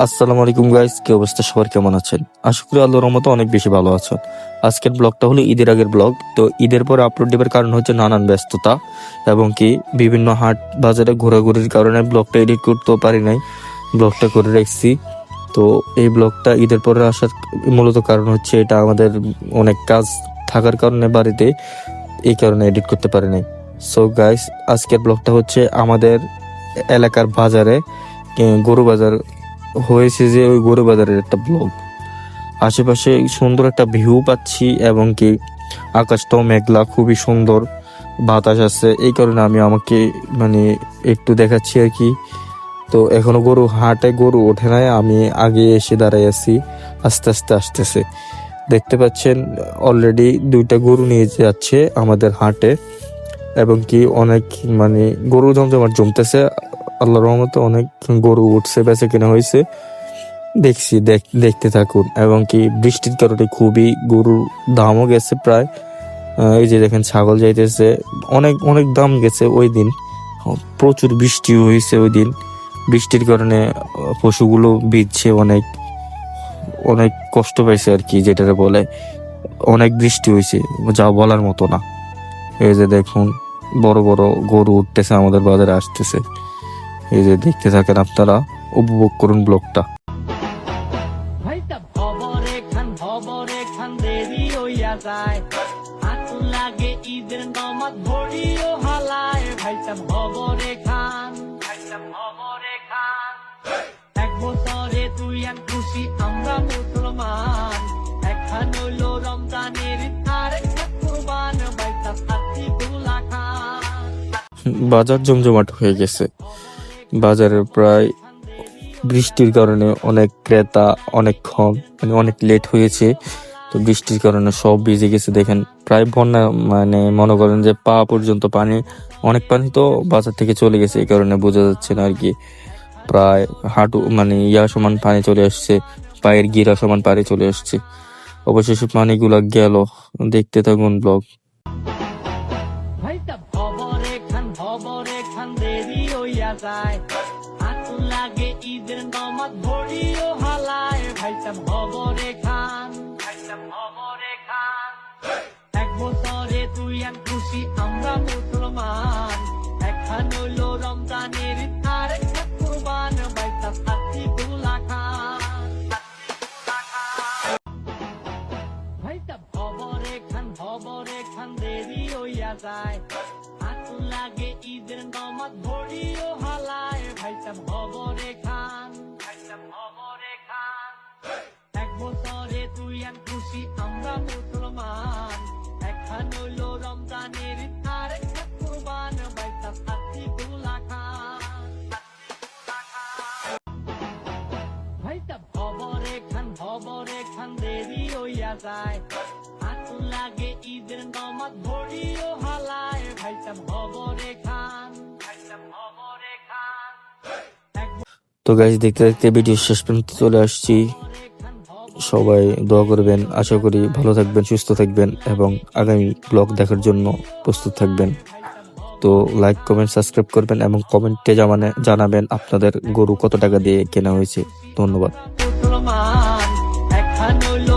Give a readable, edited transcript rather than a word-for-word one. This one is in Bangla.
আসসালামু আলাইকুম গাইস, কি অবস্থা? সবার কেমন আছেন? আশা করি আল্লাহর রহমতে অনেক বেশি ভালো আছেন। আজকের ব্লগটা হলো ঈদের আগের ব্লগ। তো ঈদের পরে আপলোড দেবার কারণ হচ্ছে নানান ব্যস্ততা এবং কি বিভিন্ন হাট বাজারে ঘোরাঘুরির কারণে ব্লগটা এডিট করতেও পারি নাই, ব্লগটা করে রাখছি। তো এই ব্লগটা ঈদের পরে আসার মূলত কারণ হচ্ছে এটা আমাদের অনেক কাজ থাকার কারণে বাড়িতে, এই কারণে এডিট করতে পারি নাই। সো গাইস, আজকের ব্লগটা হচ্ছে আমাদের এলাকার বাজারে, গরু বাজার হয়েছে যে ওই গরু বাজারের একটা ব্লগ। আশেপাশে সুন্দর একটা ভিউ পাচ্ছি এবং কি আকাশটাও মেঘলা, খুবই সুন্দর, বাতাস আছে, এই কারণে আমি আমাকে মানে একটু দেখাচ্ছি আর কি। তো এখনো হাটে গরু ওঠে নাই, আমি আগে এসে দাঁড়াই আছি, আস্তে আস্তে আসতেছে। দেখতে পাচ্ছেন অলরেডি 2টা গরু নিয়ে যাচ্ছে আমাদের হাটে এবং কি অনেক মানে গরু জমজমাট জমতেছে। আল্লাহর রহমতে অনেক গরু উঠছে, বেচে কেনা হয়েছে, দেখছি। দেখতে থাকুন। এবং কি বৃষ্টির কারণে খুবই গরুর দামও গেছে প্রায়। এই যে দেখেন ছাগল যাইতেছে, অনেক অনেক দাম গেছে ওই দিন। প্রচুর বৃষ্টি হয়েছে ওই দিন, বৃষ্টির কারণে পশুগুলো ভিজছে, অনেক অনেক কষ্ট পাইছে আর কি, যেটাকে বলে। অনেক বৃষ্টি হয়েছে, যা বলার মতো না। এই যে দেখুন বড় বড় গরু উঠতেছে, আমাদের বাজারে আসতেছে। এই যে দেখতে থাকেন, আপনারা উপভোগ করুন ব্লগটা। এক বছরে তুই আর খুশি আমরা মুসলমান, এখন হইল রমজানের আর কুরবান বাইতা সাথী দুলা খান। বাজার জমজমাট হয়ে গেছে। বাজারে প্রায় বৃষ্টির কারণে অনেক ক্রেতা অনেক কম, মানে অনেক লেট হয়েছে। তো বৃষ্টির কারণে সব ভিজে গেছে। দেখেন প্রায় বন্যা, মানে মনে করেন যে পা পর্যন্ত পানি, অনেক পানি তো বাজার থেকে চলে গেছে, এই কারণে বোঝা যাচ্ছে না আর কি। প্রায় হাঁটু মানে সমান পানি চলে আসছে, পায়ের গিরা সমান পানি চলে আসছে। অবশেষে পানিগুলা গেল। দেখতে থাকুন ব্লগ। দেরি হইয়া যায়, আতুন লাগে ঈদের নামাজ ভরিও হালায়, ভাইটা ভবরে খান, এক বছরে তুই আর খুশি আমরা মুসলমান, এখন হইল রমজানের আর কুরবান বাইতা সাথী দুলা খান। ভাইটা ভবরে খান দেরি হইয়া যায়, লাগে ঈদের নামাজ ভরিও হালায়, ভাইটা ভবরে খান, এক বছরে তুই আর খুশি আমরা মুসলমান, এখন হইল রমজানের আর কুরবান বাইতা সাথী দুলা খান। ভাইটা ভবরে খান দেরি হইয়া যায়, আতুন লাগে ঈদের নামাজ ভরিও হালায়, ভাইটা ভবরে খান। তো গাইস, দেখতে দেখতে ভিডিও শেষ পর্যন্ত চলে আসছি। সবাই দোয়া করবেন, আশা করি ভালো থাকবেন, সুস্থ থাকবেন এবং আগামী ব্লগ দেখার জন্য প্রস্তুত থাকবেন। তো লাইক, কমেন্ট, সাবস্ক্রাইব করবেন এবং কমেন্টে জানাবেন আপনাদের গরু কত টাকা দিয়ে কেনা হয়েছে। ধন্যবাদ। এখন হইল